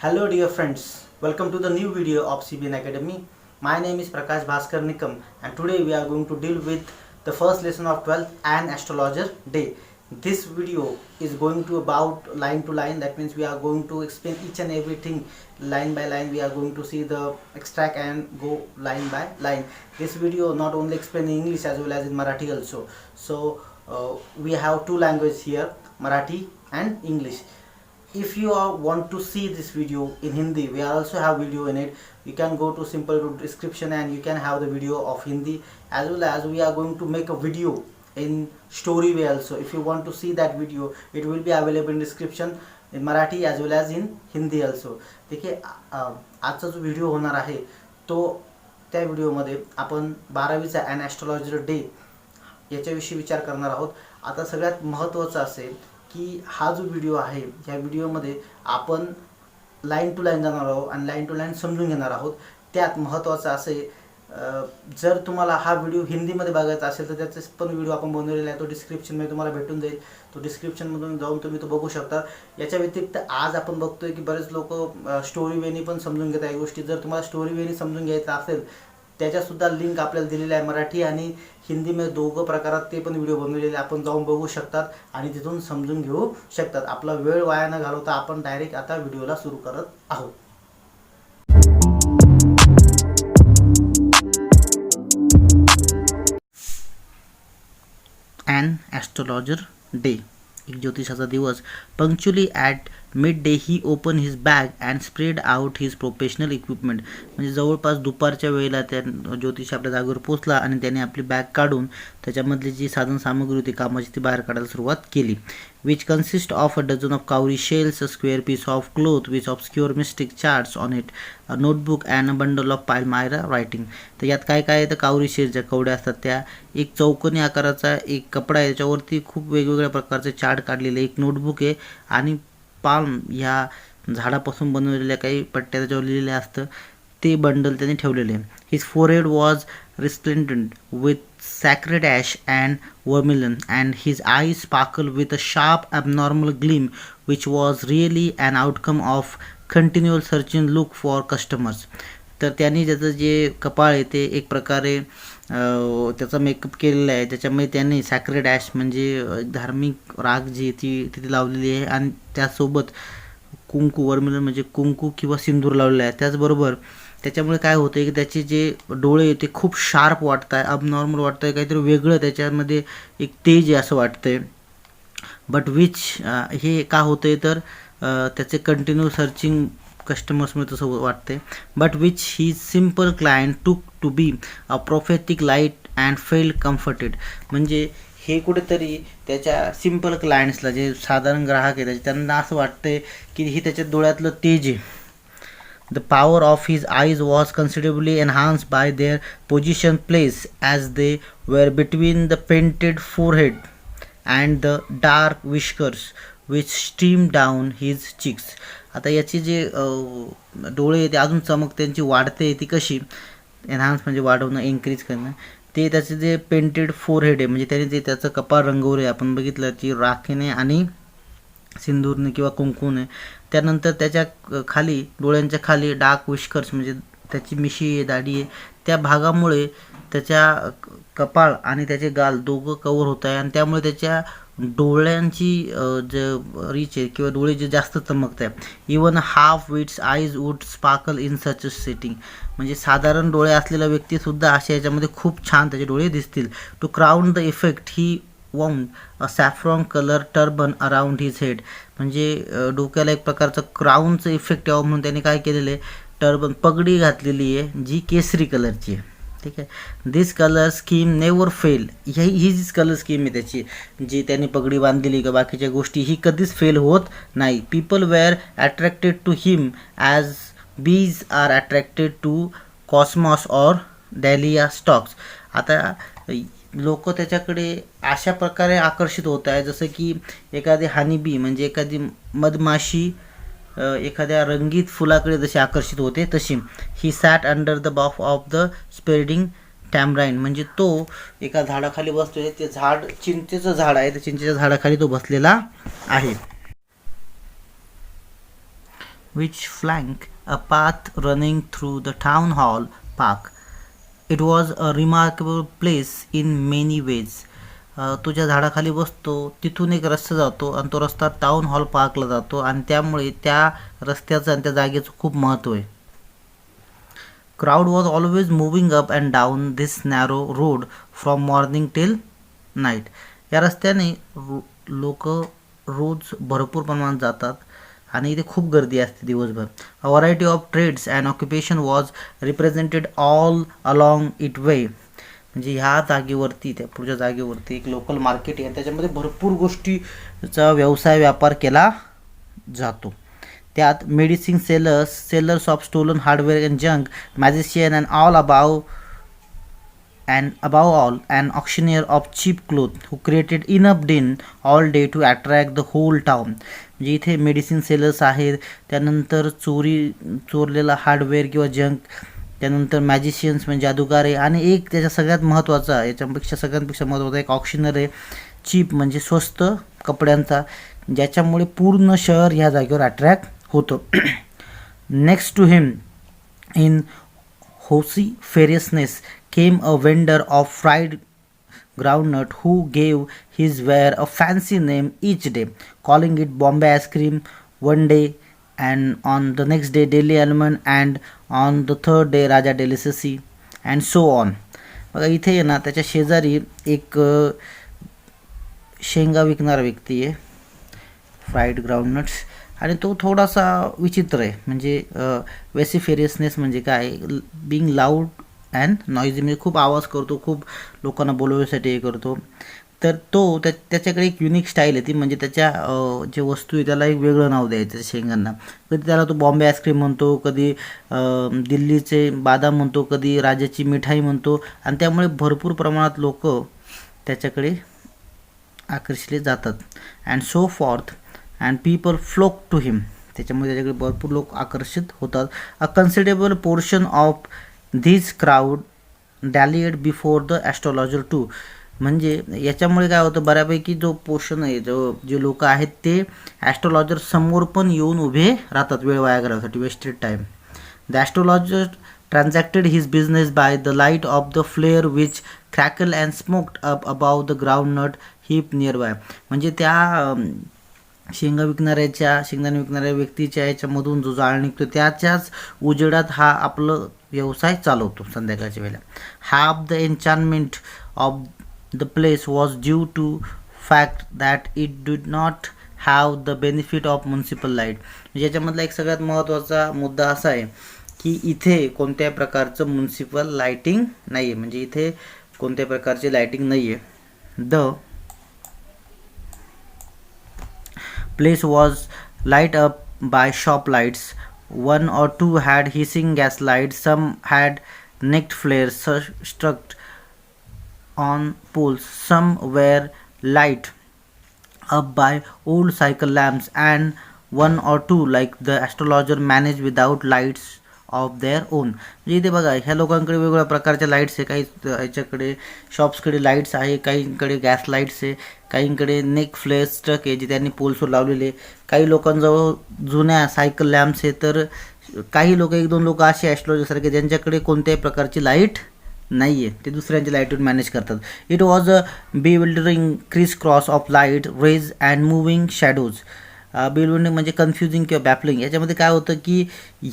Hello dear friends, welcome to the new video of CBN Academy. My name is Prakash Bhaskar Nikam and today we are going to deal with the first lesson of 12th and astrologer day. This video is going to about line to line, that means we are going to explain each and everything line by line. We are going to see the extract and go line by line. This video not only explain English as well as in Marathi also. So we have two languages here, Marathi and English. If you want to see this video in Hindi, we also have video in it. You can go to simple description and you can have the video of Hindi, as well as we are going to make a video in story way also. If you want to see that video, it will be available in description in Marathi as well as in Hindi also. देखिए आजचा जो video होणार आहे तो त्या व्हिडिओमध्ये आपण 12वीचा and astrologer day याच्याविषयी विचार करणार आहोत. आता सगळ्यात महत्त्वाचं असेल की हा जो व्हिडिओ आहे या व्हिडिओमध्ये आपण लाईन टू लाईन जाणार आहोत आणि लाईन टू लाईन समजून घेणार आहोत. त्यात महत्त्वाचं असे जर तुम्हाला हा व्हिडिओ हिंदीमध्ये बघायचा असेल तर त्याचे पण व्हिडिओ आपण बनवलेला आहे, तो डिस्क्रिप्शनमध्ये तुम्हाला भेटून जाईल. तो डिस्क्रिप्शनमधून जाऊन तुम्ही तो बघू शकता. याच्या व्यतिरिक्त आज आपण बघतोय की बरेच लोक स्टोरी वेनी पण समजून घेत आहे गोष्टी. जर तुम्हाला स्टोरी वेनी समजून घ्यायचं असेल त्याच्यासुद्धा लिंक आपल्याला दिलेली आहे. मराठी आणि हिंदीमध्ये दोघं प्रकारात ते पण व्हिडिओ बनवलेले आपण जाऊन बघू शकतात आणि तिथून समजून घेऊ शकतात. आपला वेळ वाया न घालवता आपण डायरेक्ट आता व्हिडिओला सुरू करत आहोत. ॲन ॲस्ट्रोलॉजर डे, एक ज्योतिषाचा दिवस. Punctually at mid day he open his bag and spread out his professional equipment. म्हणजे जवळपास दुपारच्या वेळेला त्या ज्योतिष आपल्या जागेवर पोचला आणि त्याने आपली बॅग काढून त्याच्यामधली जी साधन सामग्री होती कामाची ती बाहेर काढायला सुरुवात केली. Which consist of a dozen of cowrie shells, a square piece of cloth which obscure mystic charts on it, a notebook and a bundle of palmyra writing. तर यात काय काय आहे तर काउरी शेल्स ज्या कवड्या असतात त्या, एक चौकोनी आकाराचा एक कपडा आहे त्याच्यावरती खूप वेगवेगळ्या प्रकारचे चार्ट काढलेले, एक नोटबुक आहे आणि पाल्म ह्या झाडापासून बनवलेल्या काही पट्ट्या त्याच्यावर लिहिलेल्या असतं ते बंडल त्यांनी ठेवलेले. His forehead was resplendent with sacred ash and vermilion and his eyes sparkled with a sharp abnormal gleam which was really an outcome of continual searching look for customers. तर त्यांनी त्याचं जे कपाळ आहे ते एक प्रकारे त्याचा मेकअप केलेला आहे. त्याच्यामुळे त्यांनी सॅक्रेड ॲश म्हणजे धार्मिक राग जी ती तिथे लावलेली आहे आणि त्यासोबत कुंकू, वर्मिलन म्हणजे कुंकू किंवा सिंदूर लावलेला आहे. त्याचबरोबर त्याच्यामुळे काय होतं आहे की त्याचे जे डोळे आहे ते खूप शार्प वाटत आहे, अबनॉर्मल वाटतं आहे, काहीतरी वेगळं त्याच्यामध्ये एक तेज आहे असं वाटतं आहे. बट विच हे का होतं आहे तर त्याचे कंटिन्यू सर्चिंग कस्टमर्समध्ये तसं वाटते. But which he simple client took to be a prophetic light and felt comforted. म्हणजे हे कुठेतरी त्याच्या सिम्पल क्लायंट्सला जे साधारण ग्राहक आहेत त्यांना असं वाटतं आहे की ही त्याच्या डोळ्यातलं तेज आहे. The power of his eyes was considerably enhanced by their position placed as they were between the painted forehead and the dark whiskers which streamed down his cheeks. आता याची जे डोळे ते अजून चमक त्यांची वाढते ती कशी, एनहान्स म्हणजे वाढवणं, इन्क्रीज करणं. ते त्याचे जे पेंटेड फोरहेड आहे म्हणजे त्याने जे त्याचं कपाळ रंगवले आपण बघितलं ती राखेने आणि सिंदूरने किंवा कुंकूने. त्यानंतर त्याच्या खाली डोळ्यांच्या खाली डार्क विस्कर्स म्हणजे त्याची मिशी आहे, दाढी आहे, त्या भागामुळे त्याच्या कपाळ आणि त्याचे गाल दोघं कवर होत आहे आणि त्यामुळे त्याच्या डोळ्यांची जे रीच आहे किंवा डोळे जे जास्त चमकत आहे. Even half wits eyes would sparkle in such a setting. म्हणजे साधारण डोळे असलेला व्यक्तीसुद्धा अशा याच्यामध्ये खूप छान त्याचे डोळे दिसतील. To crown the effect he wound a saffron color turban around his head. म्हणजे डोक्याला एक प्रकारचं क्राऊनचं इफेक्ट यावं म्हणून त्याने काय केलेलं आहे, टर्बन पगडी घातलेली आहे जी केसरी कलरची आहे. ठीक आहे. दिस कलर स्कीम नेवर फेल. ही जी कलर स्कीम आहे त्याची जी त्यांनी पगडी बांधलेली किंवा बाकीच्या गोष्टी ही कधीच फेल होत नाही. People were attracted to him as bees are attracted to cosmos or dahlia stalks. आता लोक त्याच्याकडे अशा प्रकारे आकर्षित होत आहे जसं की एखादी हनीबी म्हणजे एखादी मधमाशी एखाद्या रंगीत फुलाकडे जशी आकर्षित होते तशी. He sat under the bough of the spreading tamarind. म्हणजे तो एका झाडाखाली बसतोय, ते झाड चिंचेचं झाड आहे, त्या चिंचेच्या झाडाखाली तो बसलेला आहे. which flank a path running through the town hall park. It was a remarkable place in many ways. तो ज्या झाडाखाली बसतो तिथून एक रस्ता जातो आणि तो रस्ता टाउन हॉल पार्कला जातो आणि त्यामुळे त्या रस्त्याचं आणि त्या जागेचं खूप महत्त्व आहे. Crowd was always moving up and down this narrow road from morning till night. या रस्त्याने लोक रोज भरपूर प्रमाणात जातात आणि इथे खूप गर्दी असते दिवसभर. A variety of trades and occupation was represented all along it way. म्हणजे ह्या जागेवरती त्या पुढच्या जागेवरती एक लोकल मार्केट आहे, त्याच्यामध्ये भरपूर गोष्टीचा व्यवसाय व्यापार केला जातो. त्यात medicine sellers of stolen hardware and junk, magician and above all an auctioneer of cheap clothes who created enough din all day to attract the whole town. म्हणजे इथे मेडिसिन सेलर्स आहेत, त्यानंतर चोरलेला हार्डवेअर किंवा जंक, त्यानंतर मॅजिशियन्स म्हणजे जादूगार आहे, आणि एक त्याच्या सगळ्यात महत्त्वाचा, याच्यापेक्षा सगळ्यांपेक्षा महत्त्वाचा एक ऑक्शनर आहे, चीप म्हणजे स्वस्त कपड्यांचा, ज्याच्यामुळे पूर्ण शहर ह्या जागेवर अट्रॅक्ट होतं. Next to him in vociferousness came a vendor of fried groundnut who gave his ware a fancy name each day, calling it Bombay ice cream one day, and on the next day Delhi almond, and on the third day Raja delicacy, and so on. बघा इथे आहे ना, त्याच्या शेजारी एक शेंगा विकणारा व्यक्ती आहे, फ्राईड ग्राउंडनट्स, आणि तो थोडासा विचित्र आहे. म्हणजे वेसिफेरियसनेस म्हणजे काय, बिंग लाऊड अँड नॉइझी, म्हणजे खूप आवाज करतो, खूप लोकांना बोलवण्यासाठी हे करतो. तर तो त्याच्याकडे एक युनिक स्टाईल आहे ती, म्हणजे त्याच्या जे वस्तू आहे त्याला एक वेगळं नाव द्यायचं शेंगांना. कधी त्याला तो बॉम्बे आईस्क्रीम म्हणतो, कधी दिल्लीचे बादाम म्हणतो, कधी राजाची मिठाई म्हणतो, आणि त्यामुळे भरपूर प्रमाणात लोक त्याच्याकडे आकर्षिले जातात. And so forth and people flock to him. त्याच्यामुळे त्याच्याकडे भरपूर लोक आकर्षित होतात. A considerable portion of this crowd dallied before the astrologer too. म्हणजे याच्यामुळे काय होतं, बऱ्यापैकी जो पोर्शन आहे, जे लोक आहेत ते ॲस्ट्रॉलॉजर समोर पण येऊन उभे राहतात वेळ वाया घालवण्यासाठी, wasted time. The astrologer transacted his business by the light of the flare which crackled and smoked up above the groundnut heap nearby. म्हणजे त्या शेंगदाणे विकणाऱ्या व्यक्तीच्या याच्यामधून जो जाळ निघतो त्याच्याच उजेडात हा आपलं व्यवसाय चालवतो संध्याकाळच्या वेळेला. Half the enchantment of the place was due to fact that it did not have the benefit of municipal light. म्हणजे याच्यामधला एक सगळ्यात महत्त्वाचा मुद्दा असा आहे की इथे कोणत्या प्रकारचं म्युन्सिपल लाईटिंग नाही आहे. म्हणजे इथे कोणत्या प्रकारची लाईटिंग नाही आहे. The place was light up by shop lights. One or two had hissing gas lights, some had necked flares stuck on poles, some were light up by old cycle lamps, and one or two, like the astrologer, managed without lights of their own. म्हणजे इथे बघा ह्या लोकांकडे वेगवेगळ्या प्रकारच्या lights आहे. काही ह्याच्याकडे शॉप्सकडे लाईट्स आहे, काहींकडे गॅस लाईट्स आहे, काहींकडे नेक फ्लेअर्स ट्रक आहे जे त्यांनी पोल्सवर लावलेले. काही लोकांजवळ जुन्या सायकल लॅम्प्स आहे. तर काही लोक, एक दोन लोक असे ॲस्ट्रॉलॉजरसारखे ज्यांच्याकडे कोणत्याही प्रकारची लाईट नाही आहे, ते दुसऱ्यांच्या लाईटवर मॅनेज करतात. It was a bewildering criss cross of light rays and moving shadows. Building म्हणजे कन्फ्युजिंग किंवा बॅपलिंग. याच्यामध्ये काय होतं की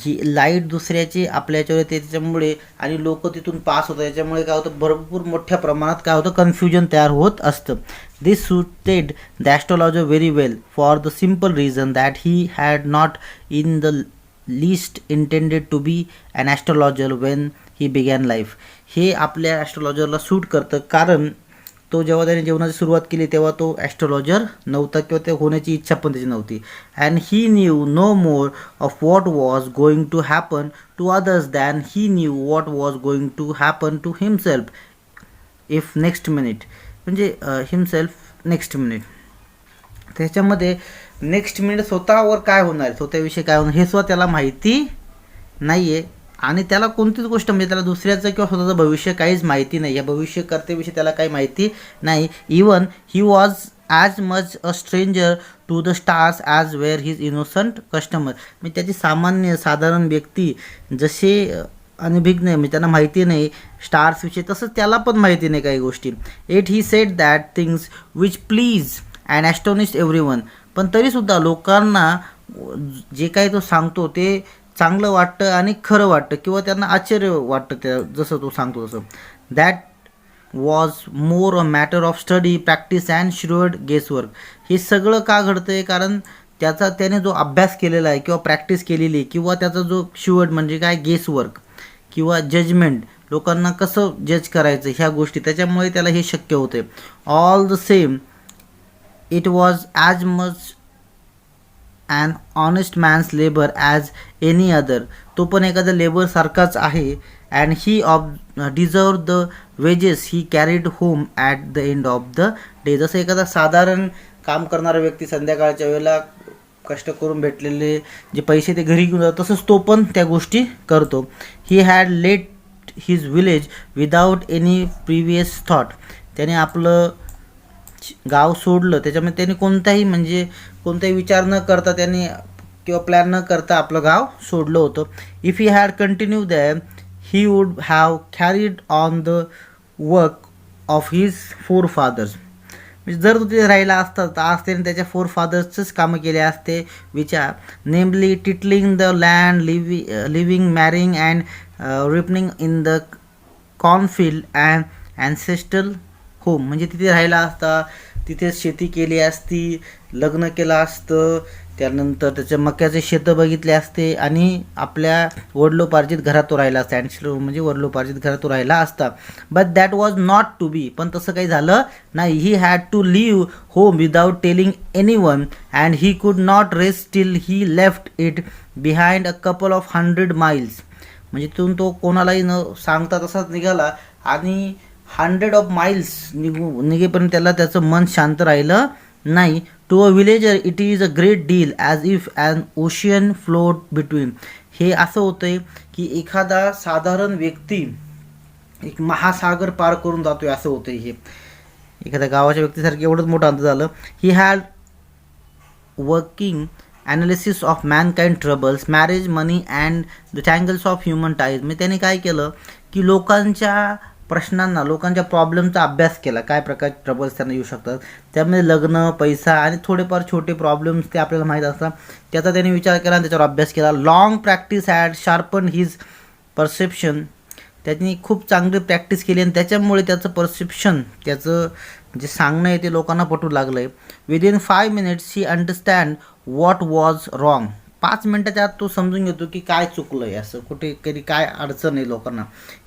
ही लाईट दुसऱ्याची आपल्या याच्यावर येते त्याच्यामुळे, आणि लोक तिथून पास होतात, याच्यामुळे काय होतं, भरपूर मोठ्या प्रमाणात काय होतं, कन्फ्युजन तयार होत असतं. This suited the astrologer very well for the simple reason that he had not in the least intended to be an astrologer when he began life. हे आपल्या ॲस्ट्रॉलॉजरला सूट करतं, कारण तो जेव्हा त्याने जीवनाची सुरुवात केली तेव्हा तो ॲस्ट्रॉलॉजर नव्हता किंवा ते होण्याची इच्छा पण त्याची नव्हती. And he knew no more of what was going to happen to others than he knew what was going to happen to himself if next minute. म्हणजे हिमसेल्फ नेक्स्ट मिनिट. त्याच्यामध्ये नेक्स्ट मिनिट स्वतःवर काय होणार, स्वतःविषयी काय होणार हे सुद्धा त्याला माहिती नाही आहे. आणि त्याला कोणतीच गोष्ट, म्हणजे त्याला दुसऱ्याचं किंवा स्वतःचं भविष्य काहीच माहिती नाही. या भविष्यकर्तेविषयी त्याला काही माहिती नाही. Even he was as much a stranger to the stars as were his innocent customer. म्हणजे त्याची सामान्य साधारण व्यक्ती जसे अनभिज्ञ म्हणजे त्यांना माहिती नाही स्टार्सविषयी, तसंच त्याला पण माहिती नाही काही गोष्टी. It he said that things which please and Astonish everyone. पण तरीसुद्धा लोकांना जे काही तो सांगतो ते चांगलं वाटतं आणि खरं वाटतं किंवा त्यांना आश्चर्य वाटतं त्या जसं तो सांगतो तसं. That was more a matter of study practice and shrewd guesswork. हे सगळं का घडतं आहे, कारण त्याने जो अभ्यास केलेला आहे किंवा प्रॅक्टिस केलेली आहे किंवा त्याचा जो श्युअर्ड म्हणजे काय गेसवर्क किंवा जजमेंट, लोकांना कसं जज करायचं ह्या गोष्टी, त्याच्यामुळे त्याला हे शक्य होते. All the same it was as much and honest man's labour as any other. तो पण एखाद्या लेबरसारखाच आहे. And he deserve the wedges he carried home at the end of the day. जसं एखादा साधारण काम करणारा व्यक्ती संध्याकाळच्या वेळेला कष्ट करून भेटलेले जे पैसे ते घरी घेऊन जातात, तसंच तो पण त्या गोष्टी करतो. He had late his village without any previous thought. त्याने आपलं गाव सोडलं, त्याच्यामध्ये त्यांनी कोणताही विचार न करता त्यांनी किंवा प्लॅन न करता आपलं गाव सोडलं होतं. If he had continue that he would have carried on the work of his four fathers. म्हणजे जर तो तिथे राहिला असता तर आज त्याने त्याच्या फोर फादर्सचंच कामं केले असते. विचार namely tilling the land, living, marrying and ripening in the cornfield and ancestral home. म्हणजे तिथे राहिला असता, तिथेच शेती केली असती, लग्न केलं असतं, त्यानंतर त्याच्या मक्याचे शेतं बघितले असते आणि आपल्या वडिलोपार्जित घरात तो राहिला असता. ॲन्सेस्ट्रल होम म्हणजे वडिलोपार्जित घरात तो राहिला असता. But that was not to be. पण तसं काही झालं नाही. He had to leave home without telling anyone and he could not rest till he left it behind a couple of 100 miles. म्हणजे तिथून तो कोणालाही न सांगता तसाच निघाला आणि 100 miles निघेपर्यंत त्याला त्याचं मन शांत राहिलं नाही. To a villager it is a great deal as if an ocean float between. हे असं होतं आहे की एखादा साधारण व्यक्ती एक महासागर पार करून जातोय असं होतं. हे एखाद्या गावाच्या व्यक्तीसारखं एवढंच मोठं अंतर झालं. He had working analysis of mankind troubles, marriage, money and the tangles of human ties. म्हणजे त्याने काय केलं की लोकांच्या प्रश्नांना, लोकांच्या प्रॉब्लेमचा अभ्यास केला, काय प्रकारचे ट्रबल्स त्यांना येऊ शकतात. त्यामध्ये लग्न, पैसा आणि थोडेफार छोटे प्रॉब्लेम्स ते आपल्याला माहीत असतात, त्याचा त्याने विचार केला आणि त्याच्यावर अभ्यास केला. Long practice had sharpen his perception. त्यांनी खूप चांगली प्रॅक्टिस केली आणि त्याच्यामुळे त्याचं परसेप्शन, त्याचं जे सांगणं आहे ते लोकांना पटू लागलं आहे. Within 5 minutes he understand what was wrong. 5 मिनिटाच्या आत तो समजून घेतो की काय चुकलं आहे, असं कुठे कधी काय अडचण आहे लोकांना.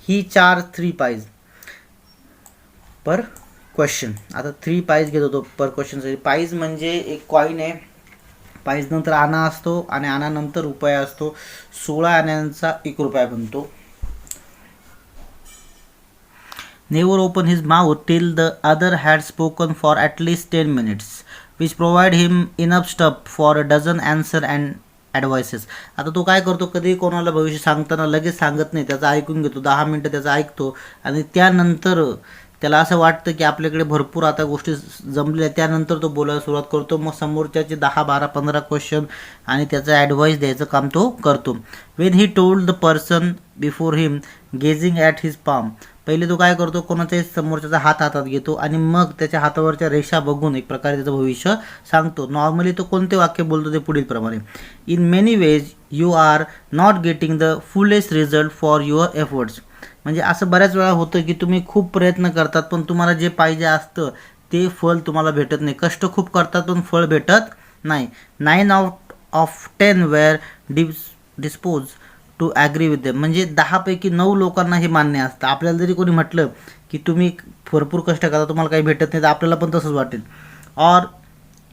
ही चार्ज 3 pies पर क्वेश्चन. आता 3 pies घेत होतो पर क्वेश्चनसाठी. पाईज म्हणजे एक कॉईन आहे. पाईज नंतर आणा असतो आणि आणानंतर रुपया असतो. 16 आण्यांचा 1 रुपया बनतो. Never open his mouth till the other had spoken for at least 10 minutes which provide him enough stuff for a dozen answer and advices. आता तो काय करतो, कधी कोणाला भविष्य सांगताना लगेच सांगत नाही, त्याचं ऐकून घेतो, 10 मिनटं त्याचं ऐकतो आणि त्यानंतर त्याला असं वाटतं की आपल्याकडे भरपूर आता गोष्टी जमल्या, त्यानंतर तो बोलायला सुरुवात करतो. मग समोरच्याचे 10, 12, 15 क्वेश्चन आणि त्याचं ॲडवाईस द्यायचं काम तो करतो. When he told the person before him gazing at his palm. पहिले तो काय करतो, कोणाच्याही समोरच्याचा हात हातात घेतो आणि मग त्याच्या हातावरच्या रेषा बघून एक प्रकारे त्याचं भविष्य सांगतो. नॉर्मली तो कोणते वाक्य बोलतो ते पुढील प्रमाणे. In many ways you are not getting the fullest result for your efforts. म्हणजे असं बऱ्याच वेळा होतं की तुम्ही खूप प्रयत्न करतात पण तुम्हाला जे पाहिजे असतं ते फळ तुम्हाला भेटत नाही. कष्ट खूप करतात पण फळ भेटत नाही. 9 out of 10 were dispose to agree with them. म्हणजे 10 पैकी 9 लोकांना हे मान्य असतं. आपल्याला जरी कोणी म्हटलं की तुम्ही भरपूर कष्ट करता तुम्हाला काही भेटत नाही तर आपल्याला पण तसंच वाटेल. Or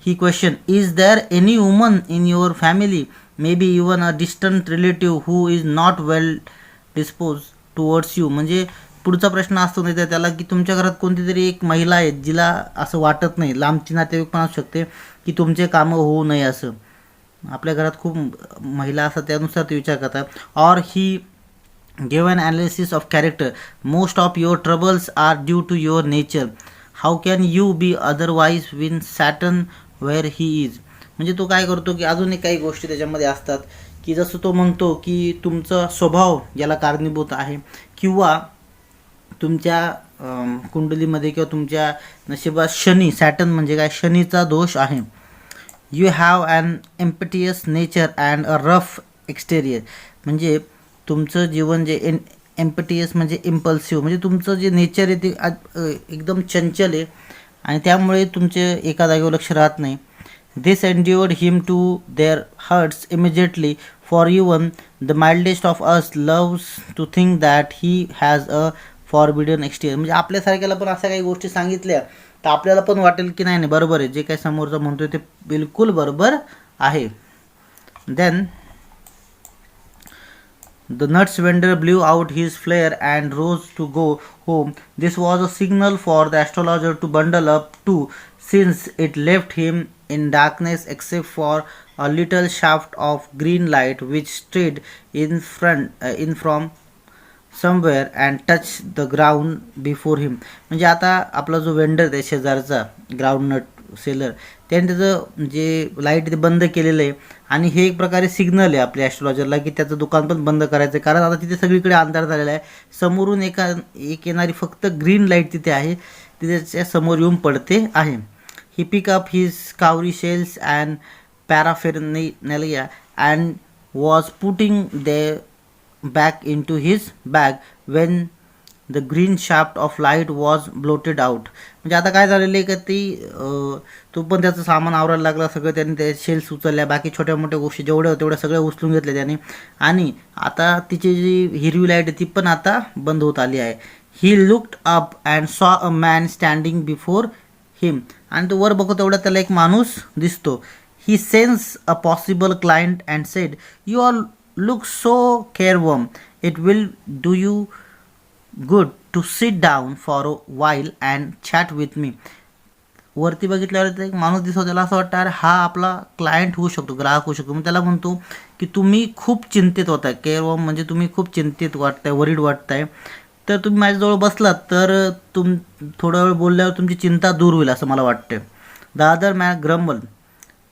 he question, is there any woman in your family, maybe even a distant relative who is not well dispose towards you. म्हणजे पुढचा प्रश्न असतो नाही तर त्याला की तुमच्या घरात कोणती तरी एक महिला आहे जिला असं वाटत नाही, लांबची नातेवाईक पण असू शकते, की तुमचे कामं होऊ नये असं. आपल्या घरात खूप महिला असतात त्यानुसार ते विचार करतात. Or he give an analysis of character, most of your troubles are due to your nature. How can you be otherwise win Saturn where he is. म्हणजे तो काय करतो की अजूनही काही गोष्टी त्याच्यामध्ये असतात की जसं तो म्हणतो की तुमचा स्वभाव याला कारणीभूत आहे किंवा तुमच्या कुंडलीमध्ये किंवा तुमच्या नशिबात शनी, सॅटर्न म्हणजे काय, शनीचा दोष आहे. You have an impetuous nature and a rough exterior. म्हणजे तुमचं जीवन जे एम्पटियस म्हणजे इम्पल्सिव्ह, म्हणजे तुमचं जे नेचर आहे ते एकदम चंचल आहे आणि त्यामुळे तुमचे एका जागेवर लक्ष राहत नाही. This endeared him to their hearts immediately, for even the mildest of us loves to think that he has a forbidding exterior. म्हणजे आपल्यासारख्याला पण अशा काही गोष्टी सांगितल्या तर आपल्याला पण वाटेल की नाही नाही बरोबर आहे, जे काही समोरचं म्हणतोय ते बिलकुल बरोबर आहे. Then the nuts vendor blew out his flare and rose to go home. This was a signal for the astrologer to bundle up too, since it left him in darkness except for a little shaft of green light which strayed in from somewhere and touched the ground before him. म्हणजे आता आपला जो vendor आहे शेजारचा groundnut seller, त्याने त्याचं जे light ते बंद केलेलं आहे आणि हे एक प्रकारे सिग्नल आहे आपल्या ॲस्ट्रोलॉजरला की त्याचं दुकान पण बंद करायचं आहे, कारण आता तिथे सगळीकडे अंधार झालेला आहे. समोरून एक येणारी फक्त ग्रीन लाईट तिथे आहे, ती त्याच्या समोर येऊन पडते आहे. He pick up his cowrie shells and paraphernalia and was putting them back into his bag when the green shaft of light was blotted out. म्हणजे आता काय झालेलं आहे का तो पण त्याचं सामान आवरायला लागला, सगळं त्याने त्या शेल्स उचलल्या, बाकी छोट्या मोठ्या गोष्टी जेवढ्या तेवढ्या सगळ्या उचलून घेतल्या त्याने आणि आता तिची जी हिरवी लाईट आहे ती पण आता बंद होत आली आहे. He looked up and saw a man standing before him. आणि तो वर बघतो तेवढा त्याला एक माणूस दिसतो. He sense a possible client and said, you are look so careworn, it will do you good to sit down for a while and chat with me. वरती बघितल्यावर एक माणूस दिसतो, त्याला असं वाटतं अरे हा आपला क्लायंट होऊ शकतो, ग्राहक होऊ शकतो. मग त्याला म्हणतो की तुम्ही खूप चिंतित होताय, केअरवॉर्म म्हणजे तुम्ही खूप चिंतित वाटताय, वरीड वाटताय, तर तुम्ही माझ्याजवळ बसलात तर थोडा वेळ बोलल्यावर तुमची चिंता दूर होईल असं मला वाटतं. The other man grumble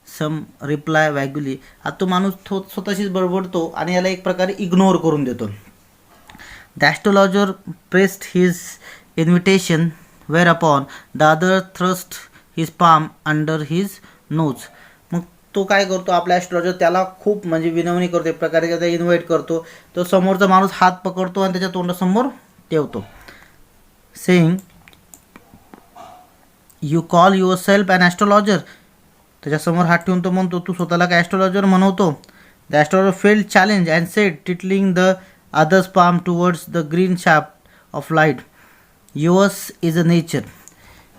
some reply vaguely. आता तो माणूस स्वतःशीच बडबडतो आणि याला एक प्रकारे इग्नोर करून देतो. The astrologer pressed his invitation whereupon the other thrust his palm under his nose. मग तो काय करतो, आपला ॲस्ट्रोलॉजर त्याला खूप म्हणजे विनवणी करतो, एक प्रकारे त्याला इन्व्हाइट करतो. तो समोरचा माणूस हात पकडतो आणि त्याच्या तोंडासमोर ठेवतो. Saying you call yourself an astrologer. त्याच्यासमोर हात ठेवून तो म्हणतो तू स्वतःला काय ॲस्ट्रोलॉजर म्हणवतो. The astrologer felt challenge and said tilting the other's palm towards the green shaft of light, yours is a nature.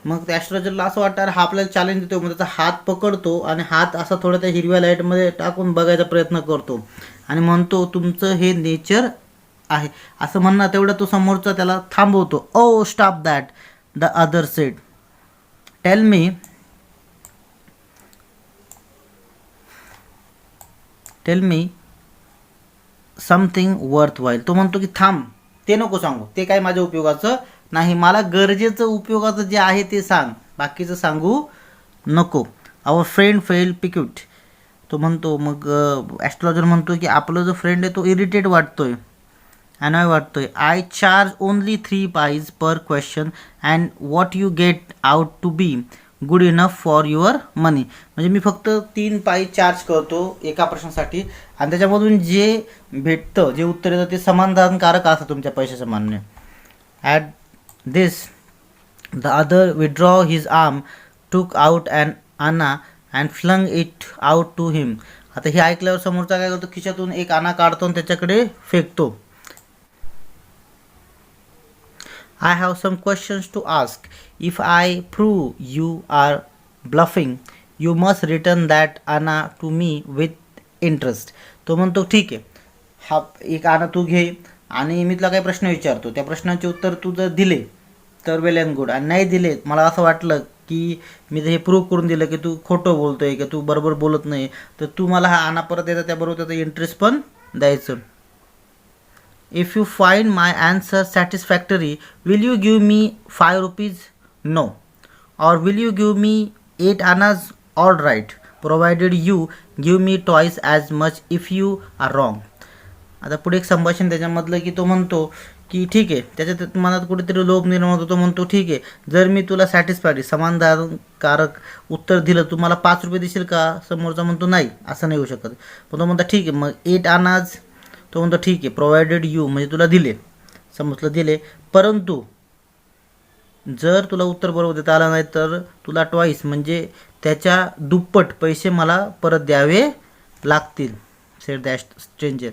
मग त्या ॲस्ट्रोलॉजरला असं वाटतं हा आपल्याला चॅलेंज देतो, मग त्याचा हात पकडतो आणि हात असा थोडा त्या हिरव्या लाईटमध्ये टाकून बघायचा प्रयत्न करतो आणि म्हणतो तुमचं हे नेचर आहे असं म्हणणं. तेवढं तो समोरचा त्याला थांबवतो. Oh stop that, the other said, tell me something worthwhile. तो म्हणतो की थांब, ते नको सांगू, ते काय माझ्या उपयोगाचं नाही, मला गरजेचं उपयोगाचं जे आहे ते सांग, बाकीचं सांगू नको. आवर फ्रेंड फेल पिक्यूट. तो म्हणतो, मग ॲस्ट्रोलॉजर म्हणतो की आपला जो फ्रेंड आहे तो इरिटेट वाटतोय, अनॉय वाटतोय. I charge only 3 pies per question and what you get out to be good enough for your money. म्हणजे मी फक्त 3 पाई चार्ज करतो एका प्रश्नासाठी आणि त्याच्यामधून जे भेटतं, जे उत्तर येतं ते समाधानकारक असतं तुमच्या पैशाचं मान्य. At this the other withdraw his arm, took out and anna and flung it out to him. आता हे ऐकल्यावर समोरचा काय करतो, खिशातून एक आणा काढतो आणि त्याच्याकडे फेकतो. I have some questions to ask. If I prove you are bluffing, you must return that आणा to me with interest. तो म्हणतो ठीक आहे, हा एक आणा तू घे आणि मी तुला काही प्रश्न विचारतो, त्या प्रश्नाचे उत्तर तू जर दिले तर वेल अँड गुड, आणि नाही दिले, मला असं वाटलं की मी हे प्रूव्ह करून दिलं की तू खोटं बोलतोय की तू बरोबर बोलत नाही, तर तू मला हा आणा परत द्यायचा, त्याबरोबर त्याचा इंटरेस्ट पण द्यायचं. If you find my answer satisfactory, will you give me 5 rupees? No. or will you give me 8 annas? All right, provided you give me twice as much if you are wrong. आता पुढे एक संभाषण त्याच्यामधलं की तो म्हणतो की ठीक आहे, त्याच्या मनात कुठेतरी लोभ निर्माण होतो. तो म्हणतो ठीक आहे, जर मी तुला सॅटिस्फाईड समाधानकारक उत्तर दिलं तू मला 5 रुपये देशील का? समोरचा म्हणतो नाही, असं नाही होऊ शकत. पण तो म्हणतो ठीक आहे, मग 8 आनाज. तो म्हणतो ठीक आहे, प्रोव्हाइडेड यू म्हणजे तुला दिले, समजलं दिले, परंतु जर तुला उत्तर बरोबर देता आलं नाही तर तुला ट्वाईस म्हणजे त्याच्या दुप्पट पैसे मला परत द्यावे लागतील, sed that stranger.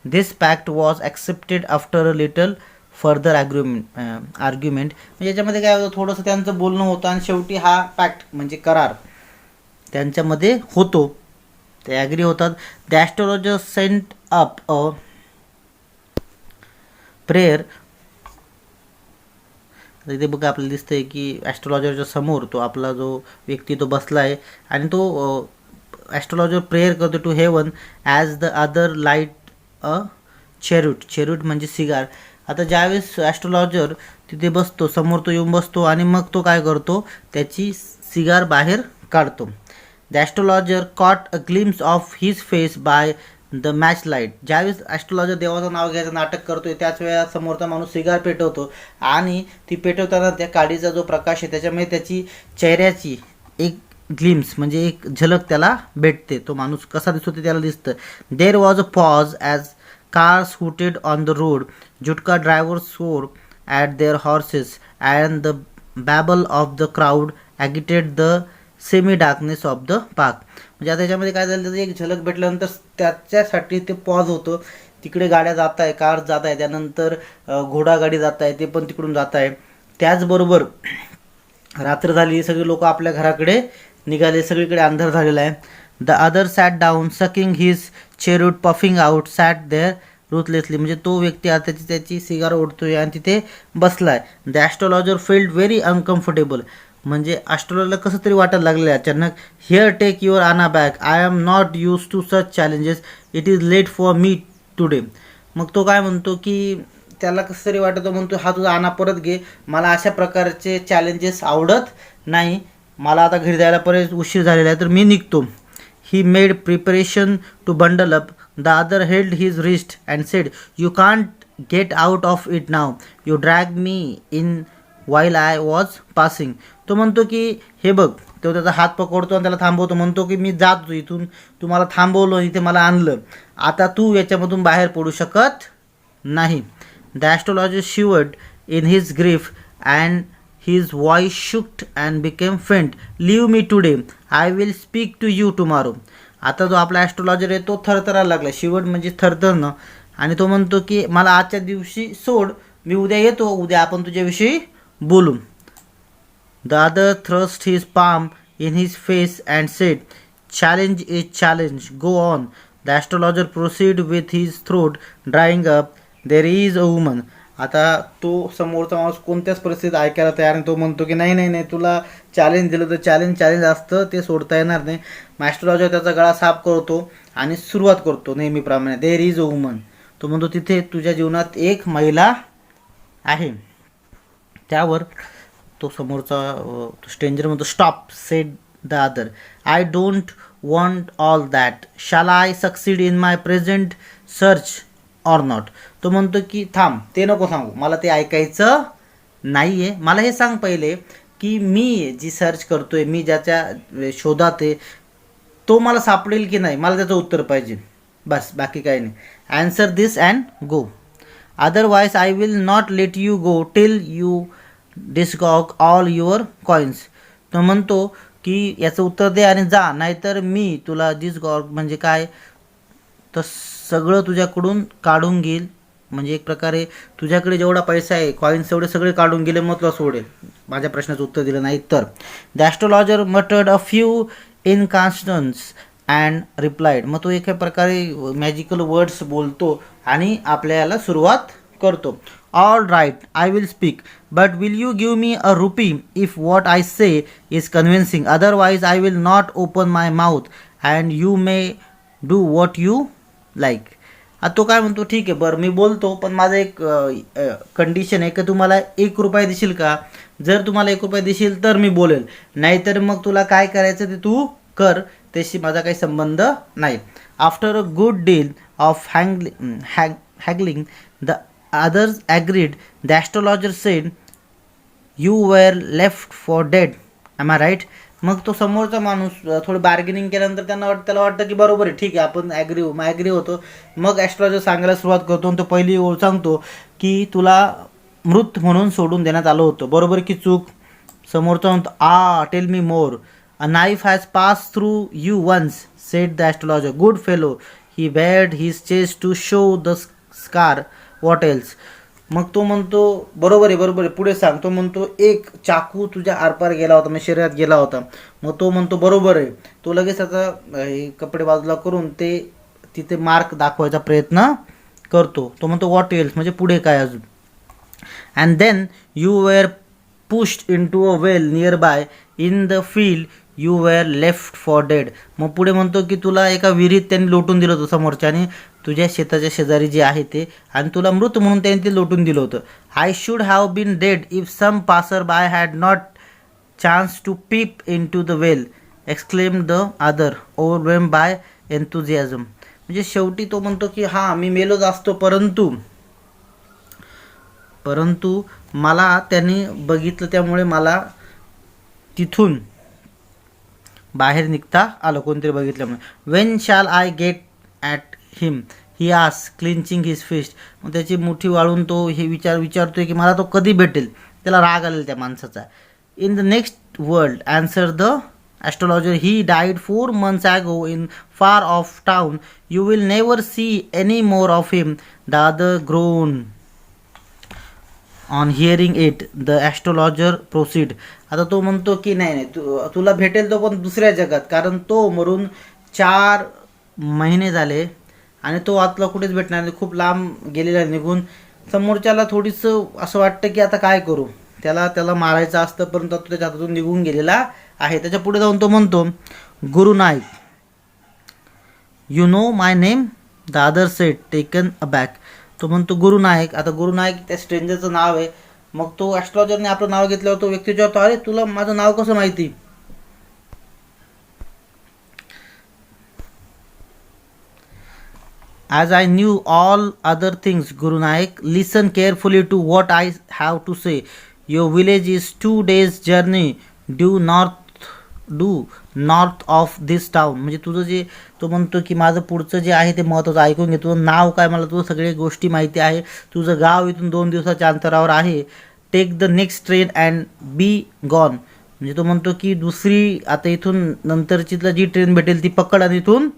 This pact was accepted after a little further argument. म्हणजे याच्यामध्ये काय होतं, थोडंसं त्यांचं बोलणं होतं आणि शेवटी हा पॅक्ट म्हणजे करार त्यांच्यामध्ये होतो, ते ॲग्री होतात. The astrologer sent up a prayer. इथे बघा आपल्याला दिसतंय की ॲस्ट्रोलॉजरच्या समोर तो आपला जो व्यक्ती तो बसला आहे आणि तो ॲस्ट्रोलॉजर प्रेयर करतो to heaven as the other light a cheroot म्हणजे सिगार. आता ज्यावेळेस ॲस्ट्रोलॉजर तिथे बसतो, समोर तो येऊन बसतो आणि मग तो काय करतो, त्याची सिगार बाहेर काढतो. The astrologer caught a glimpse of his face by the match light. ज्यावेळेस ॲस्ट्रोलॉजर देवाचं नाव घ्यायचं नाटक करतोय त्याच वेळेला समोरचा माणूस सिगार पेटवतो आणि ती पेटवताना त्या काडीचा जो प्रकाश आहे त्याच्यामुळे त्याची चेहऱ्याची एक ग्लिम्स म्हणजे एक झलक त्याला भेटते. तो माणूस कसा दिसतो ते त्याला दिसतं. There was a pause as cars hooted on the road. Jutka drivers swore at their horses and the babble of the crowd agitated the semi darkness of the park. म्हणजे आता त्याच्यामध्ये काय झालं, त्याचं एक झलक भेटल्यानंतर त्याच्यासाठी ते पॉज होतं. तिकडे गाड्या जात आहे, कार्स जात आहे, त्यानंतर घोडागाडी जात आहे, ते पण तिकडून जात आहे. त्याचबरोबर रात्र झाली, सगळे लोक आपल्या घराकडे निघाले, सगळीकडे अंधार झालेला आहे. The other sat down sucking his cheroot puffing out sat there ruthlessly. म्हणजे तो व्यक्ती आता त्याची सिगार ओढतोय आणि तिथे बसलाय. The astrologer felt very uncomfortable. म्हणजे ॲस्ट्रोलॉजरला कसं तरी वाटायला लागलं अचानक. Here take your anna back, I am not used to such challenges, it is late for me today. मग तो काय म्हणतो की त्याला कसं तरी वाटतं, म्हणतो हा तुझा आणा परत घे, मला अशा प्रकारचे चॅलेंजेस आवडत नाही, मला आता घरी जायला परत उशीर झालेला आहे तर मी निघतो. He made preparation to bundle up. The other held his wrist and said you can't get out of it now, you drag me in while I was passing. तो म्हणतो की हे बघ, तो त्याचा हात पकडतो आणि त्याला थांबवतो, म्हणतो की मी जातो इथून, तू मला थांबवलं, इथे मला आणलं, आता तू याच्यामधून बाहेर पडू शकत नाही. The astrologer shivered in his grief and his voice shook and became faint. Leave me today, I will speak to you tomorrow. आता जो आपला ॲस्ट्रोलॉजर आहे तो थरथरायला लागला. शिवर्ड म्हणजे थरथरणं, आणि तो म्हणतो की मला आजच्या दिवशी सोड, मी उद्या येतो, उद्या आपण तुझ्याविषयी बोलू. The other thrust his palm in his face and said, challenge is challenge, go on. The astrologer proceeded with his throat drying up. There is a woman. आता तो समोरचा माणूस कोणत्याच परिस्थितीत ऐकायला तयार नाही. तो म्हणतो की नाही नाही नाही, तुला चॅलेंज दिलं तर चॅलेंज असतं, ते सोडता येणार नाही. ॲस्ट्रोलॉजर त्याचा गळा साफ करतो आणि सुरुवात करतो नेहमीप्रमाणे. There is a woman. तो म्हणतो तिथे तुझ्या जीवनात एक महिला आहे. त्यावर तो समोरचा स्ट्रेंजर म्हणतो stop, sed the other, I don't want all that, shall I succeed in my present search or not. तो म्हणतो की थांब, ते नको सांगू, मला ते ऐकायचं नाही आहे, मला हे सांग पहिले की मी जी सर्च करतोय, मी ज्याच्या शोधात आहे तो मला सापडेल की नाही, मला त्याचं उत्तर पाहिजे, बस बाकी काही नाही. Answer this and go, otherwise I will not let you go till you disgorge all your coins. तो म्हणतो की याचं उत्तर दे आणि जा, नाहीतर मी तुला डिस्गॉग म्हणजे काय तर सगळं तुझ्याकडून काढून घेईल. म्हणजे एक प्रकारे तुझ्याकडे जेवढा पैसा आहे, कॉईन्स तेवढे सगळे काढून गेले, मग तुला सोडेल, माझ्या प्रश्नाचं उत्तर दिलं नाही तर. The astrologer muttered a few incantations and replied. मग तो एका प्रकारे मॅजिकल वर्ड्स बोलतो आणि आपल्याला सुरुवात करतो. All right, I will speak, but will you give me a rupee if what I say is convincing, otherwise I will not open my mouth and you may do what you like. आता तो काय म्हणतो, ठीक आहे बरं मी बोलतो, पण माझं एक कंडिशन आहे की तुम्हाला 1 रुपया देशील का? जर तुम्हाला 1 रुपया देशील तर मी बोलेल, नाहीतर मग तुला काय करायचं ते तू कर, त्याशी माझा काही संबंध नाही. After a good deal of haggling the others agreed. The astrologer said you were left for dead. Am I right? मग तो समोरचा माणूस थोडी बार्गेनिंग केल्यानंतर त्याला वाटतं की बरोबर आहे, ठीक आहे आपण ॲग्री होतो. मग ॲस्ट्रोलॉजर सांगायला सुरुवात करतो आणि तो पहिली ओळ सांगतो की तुला मृत म्हणून सोडून देण्यात आलं होतं. बरोबर की चूक? समोरचा म्हणतो tell me more. A knife has pass through you once, said the astrologer. Good fellow. He bared his chest to show the scar. What else? मग तो म्हणतो बरोबर आहे, पुढे सांग. तो म्हणतो एक चाकू तुझ्या आरपार गेला होता, म्हणजे शरीरात गेला होता. मग तो म्हणतो बरोबर आहे. तो लगेच आता कपडे बाजूला करून ते तिथे मार्क दाखवायचा प्रयत्न करतो. तो म्हणतो व्हॉट एल्स, म्हणजे पुढे काय अजून? And then you were pushed into a well nearby. In the field you were left for dead. मग पुढे म्हणतो की तुला एका विहिरीत त्यांनी लोटून दिलं होतं समोरच्याने, तुझ्या शेताच्या शेजारी जे आहे ते, आणि तुला मृत म्हणून त्यांनी ते लोटून दिलं होतं. I should have been dead if some passer by had not chance to peep into the well, exclaim the other overwhelm by enthusiasm. म्हणजे शेवटी तो म्हणतो की हां मी मेलोच असतो, परंतु मला त्यांनी बघितलं, त्यामुळे मला तिथून बाहेर निघता आलं, कोणतरी बघितल्यामुळे. When shall I get at him, he आस क्लिंचिंग हिज फिस्ट. मग त्याची मुठी वाळून तो हे विचारतोय की मला तो कधी भेटेल. त्याला राग आलेला त्या माणसाचा. In the next world answer the astrologer, he died 4 months ago in far off town. You will never see any more of him. The other groaned. On hearing it the astrologer proceed. आता तो म्हणतो की नाही तुला भेटेल तो, पण दुसऱ्या जगात, कारण तो मरून 4 महिने झाले आणि तो आतला कुठेच भेटणार नाही, खूप लांब गेलेला निघून. समोरच्याला थोडीसं असं वाटतं की आता काय करू, त्याला मारायचं असतं, परंतु तो त्याच्या हातातून निघून गेलेला आहे. त्याच्या पुढे जाऊन तो म्हणतो Guru Nayak, you know my name. The other sat taken aback. तो म्हणतो गुरु नायक. आता गुरु नायक त्या स्ट्रेंजरचं नाव आहे. मग तो ॲस्ट्रोलॉजरने आपलं नाव घेतल्यावर तो व्यक्ती विचारतो, अरे तुला माझं नाव कसं माहिती? As I knew all other things Guru Nayak. Listen carefully to what I have to say. Your village is 2 days journey due north of this town. म्हणजे तुझं जे, तो म्हणतो की माझं पुढचं जे आहे ते महत्त्वाचं ऐकून घे. तुझं नाव काय, मला तुझं सगळ्या गोष्टी माहिती आहे. तुझं गाव इथून 2 दिवसाच्या अंतरावर आहे. Take the next train and be gone. म्हणजे तो म्हणतो की दुसरी आता इथून नंतरची जी ट्रेन भेटेल ती पकड आणि इथून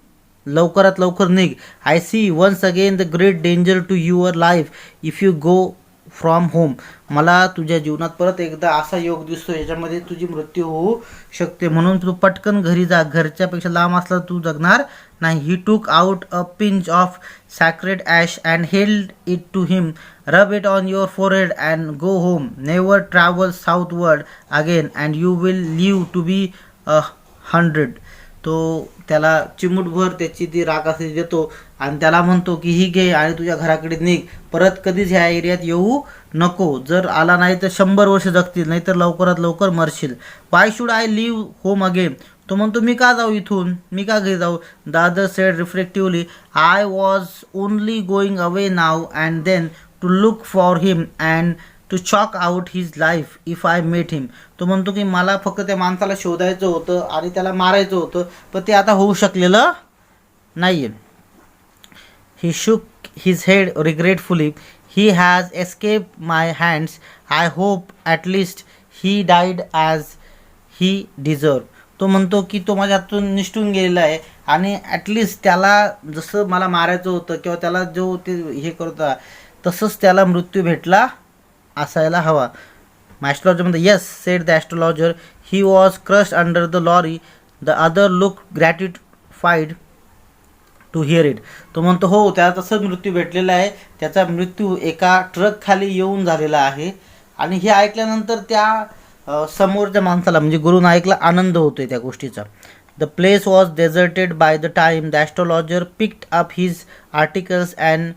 लवकरात लवकर निघ. I see once again the great danger to your life if you go from home. मला तुझ्या जीवनात परत एकदा असा योग दिसतो याच्यामध्ये तुझी मृत्यू होऊ शकते, म्हणून तू पटकन घरी जा, घरच्यापेक्षा लांब असला तू जगणार नाही. He took out a pinch of sacred ash and held it to him. Rub it on your forehead and go home. Never travel southward again and you will live to be 100. तो त्याला चिमूटभर त्याची ती राखासी देतो आणि त्याला म्हणतो की ही घे आणि तुझ्या घराकडे निघ, परत कधीच ह्या एरियात येऊ नको. जर आला नाही तर 100 वर्ष जगतील, नाही तर लवकरात लवकर मरशील. Why should I leave home again. तो म्हणतो मी का जाऊ इथून, मी का घरी जाऊ. The other said reflectively, I was only going away now and then to look for him and to choke out his life if I met him. तो म्हणतो की मला फक्त त्या माणसाला शोधायचं होतं आणि त्याला मारायचं होतं, पण ते आता होऊ शकलेलं नाही आहे. He shook his head regretfully. He has escaped my hands. I hope at least he died as he deserve. तो म्हणतो की तो माझ्या हातून निष्ठून गेलेला आहे आणि ॲटलिस्ट त्याला जसं मला मारायचं होतं किंवा त्याला जो ते हे करत होता तसंच त्याला मृत्यू भेटला असायला हवा. ॲस्ट्रोलॉजर म्हणतो yes said the astrologer. He was crushed under the lorry. The other look gratified to hear it. तो म्हणतो हो त्याला तसंच मृत्यू भेटलेला आहे, त्याचा मृत्यू एका ट्रक खाली येऊन झालेला आहे. आणि हे ऐकल्यानंतर त्या समोरच्या माणसाला म्हणजे गुरु नायकला आनंद होतोय त्या गोष्टीचा. The place was deserted by the time the astrologer picked up his articles and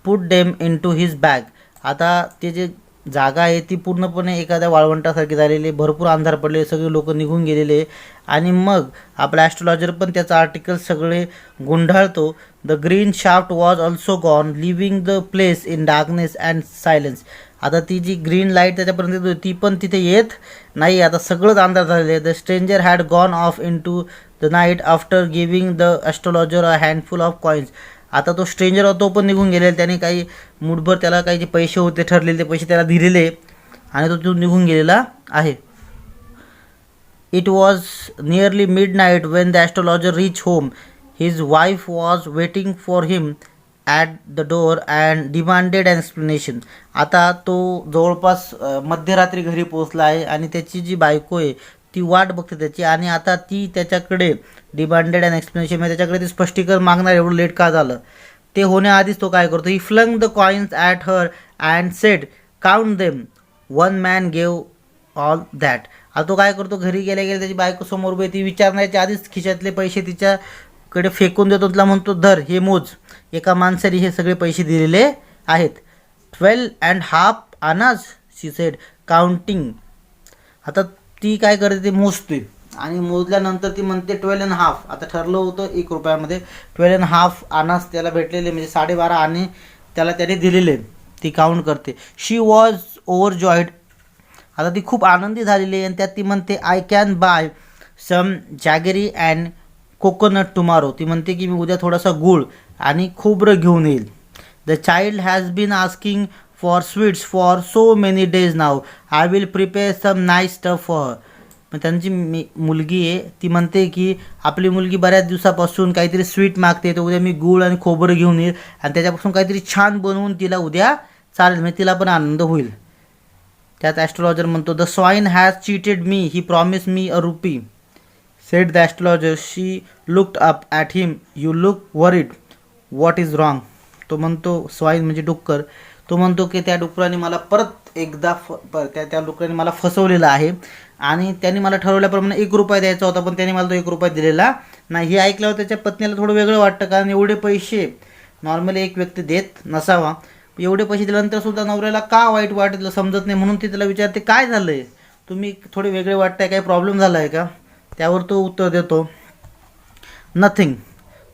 put them into his bag. आता ते जे जागा आहे ती पूर्णपणे एखाद्या वाळवंटासारखी झालेली, भरपूर अंधार पडले, सगळे लोक निघून गेलेले आणि मग आपला ॲस्ट्रोलॉजर पण त्याचं आर्टिकल सगळे गुंडाळतो. The green shaft was also gone leaving the place in darkness and silence. आता ती जी ग्रीन लाईट त्याच्यापर्यंत येत होती ती पण तिथे येत नाही, आता सगळंच अंधार झालेलं आहे. The stranger had gone off into the night after giving the astrologer a handful of coins. आता तो स्ट्रेंजर होता तो पण निघून गेलेला, त्याने काही मुठभर त्याला काही जे पैसे होते ठरलेले ते पैसे त्याला दिलेले आणि तो तिथून निघून गेलेला आहे. It was nearly midnight when the astrologer reach home. His wife was waiting for him at the door and demanded an explanation. आता तो जवळपास मध्यरात्री घरी पोहोचला आहे आणि त्याची जी बायको आहे ती वाट बघते त्याची आणि आता ती त्याच्याकडे डिमांडेड अँड एक्सप्लेनेशन म्हणजे त्याच्याकडे ते स्पष्टीकरण मागणार एवढं लेट का झालं. ते होण्याआधीच तो काय करतो, he flung the coins at her and said count them, one man gave all that. आता तो काय करतो, घरी गेल्या गेल्या त्याची बायको समोर उभी, ती विचारण्याच्या आधीच खिशातले पैसे तिच्याकडे फेकून देतो. तिला म्हणतो धर हे मोज, एका माणसाने हे सगळे पैसे दिलेले आहेत. 12.5 आनाज शी सेड काउंटिंग. आता ती काय करते ते मोजते आणि मोजल्यानंतर ती म्हणते 12.5. आता ठरलं होतं 1 रुपयामध्ये 12.5 आनास त्याला भेटलेले म्हणजे 12.5 आणे त्याने दिलेले. ती काउंट करते. शी वॉज ओव्हरजॉईड. आता ती खूप आनंदी झालेली आहे आणि त्यात ती म्हणते I can buy some jaggery and coconut tomorrow. ती म्हणते की मी उद्या थोडासा गूळ आणि खोबरं घेऊन येईल. The child has been asking for sweets for so many days now. I will prepare some nice stuff for her. पण त्यांची मुलगी आहे ती म्हणते की आपली मुलगी बऱ्याच दिवसापासून काहीतरी स्वीट मागते, तर उद्या मी गूळ आणि खोबरं घेऊन येईल आणि त्याच्यापासून काहीतरी छान बनवून तिला उद्या चालेल, म्हणजे तिला पण आनंद होईल. त्यात ॲस्ट्रोलॉजर म्हणतो the swine has cheated me, he promise me a rupee. Said the astrologer. She looked up at him. You look worried, what is wrong. तो म्हणतो, स्वाईन म्हणजे डुक्कर, तो म्हणतो की त्या डुकराने मला परत एकदा त्या डुकराने मला फसवलेलं आहे आणि त्यांनी मला ठरवल्याप्रमाणे 1 रुपया द्यायचा होता, पण त्यांनी मला तो 1 रुपया दिलेला नाही. हे ऐकल्यावर त्याच्या पत्नीला थोडं वेगळं वाटतं, कारण एवढे पैसे नॉर्मली एक व्यक्ती देत नसावा. एवढे पैसे दिल्यानंतर सुद्धा नवऱ्याला का वाईट वाटलं समजत नाही, म्हणून ती त्याला विचारते काय झालं आहे, तुम्ही थोडे वेगळे वाटताय, काही प्रॉब्लेम झाला आहे का. त्यावर तो उत्तर देतो नथिंग.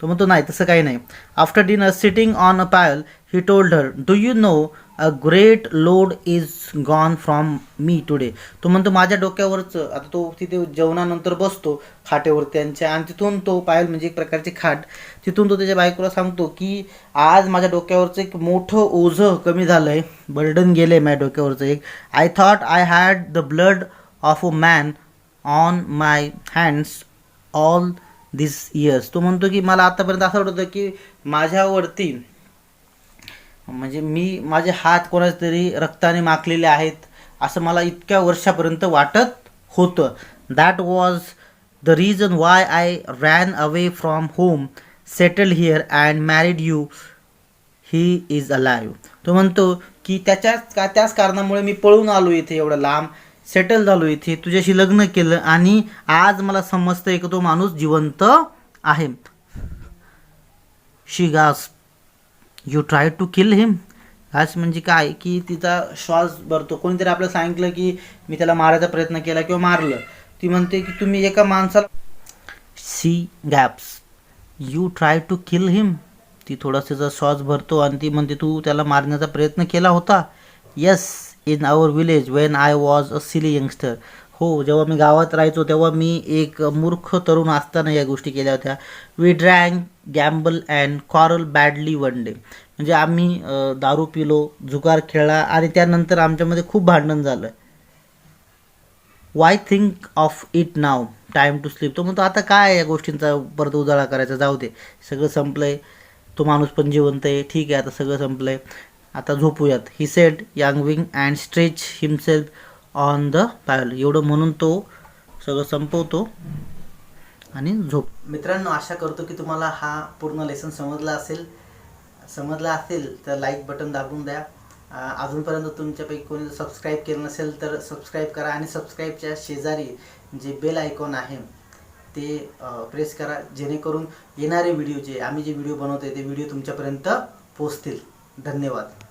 तो म्हणतो नाही तसं काही नाही. After dinner sitting on a Payal he told her do you know a great load is gone from me today. तो म्हणतो माझ्या डोक्यावरचं, आता तो तिथे जेवणानंतर बसतो खाटेवर त्यांच्या आणि तिथून तो पायल म्हणजे एक प्रकारची खाट, तिथून तो त्याच्या बायकोला सांगतो की आज माझ्या डोक्यावरचं एक मोठं ओझं कमी झालं आहे, बर्डन गेलं आहे माझ्या डोक्यावरचं एक. I thought I had the blood of a man on my hands all this years. तो म्हणतो की मला आतापर्यंत असं वाटतं की माझ्यावरती म्हणजे माझे हात कोणाचे तरी रक्ताने माखलेले आहेत असं मला इतक्या वर्षापर्यंत वाटत होतं. That was the reason why I ran away from home, settled here and married you, he is alive. तो म्हणतो की त्याच कारणामुळे मी पळून आलो इथे, एवढं लांब सेटल झालो इथे, तुझ्याशी लग्न केलं आणि आज मला समजतं की तो माणूस जिवंत आहे. She gasp. You try to kill him. Gasp म्हणजे काय की तिचा श्वास भरतो. कोणीतरी आपल्याला सांगितलं की मी त्याला मारायचा प्रयत्न केला किंवा मारलं. ती म्हणते की तुम्ही एका माणसाला. See gaps. You try to kill him. ती थोडासा तिचा श्वास भरतो आणि ती म्हणते तू त्याला मारण्याचा प्रयत्न केला होता. Yes, in our village when I was a silly youngster. हो, जेव्हा मी गावात राहायचो तेव्हा मी एक मूर्ख तरुण असताना या गोष्टी केल्या होत्या. We drank, gamble and quarrel badly one day. म्हणजे आम्ही दारू पिलो, जुगार खेळला आणि त्यानंतर आमच्यामध्ये खूप भांडण झालं. Why think of it now, time to sleep. तो म्हणतो आता काय या गोष्टींचा परत उजाळा करायचा, जाऊ दे, सगळं संपलं आहे, तो माणूस पण जिवंत आहे, ठीक आहे आता सगळं संपलं आहे, आता झोपूयात. He said yawning and stretch himself on the pyol. एवढं म्हणून तो सगळं संपवतो आणि झोप. मित्रांनो, आशा करतो की तुम्हाला हा पूर्ण लेसन समजला असेल तर लाईक बटन दाबून द्या. अजूनपर्यंत तुमच्यापैकी कोणी सबस्क्राईब केलं नसेल तर सबस्क्राईब करा आणि सबस्क्राईबच्या शेजारी जे बेल आयकॉन आहे ते प्रेस करा, जेणेकरून येणारे व्हिडिओ जे आम्ही जे व्हिडिओ बनवतोय ते व्हिडिओ तुमच्यापर्यंत पोहोचतील. धन्यवाद.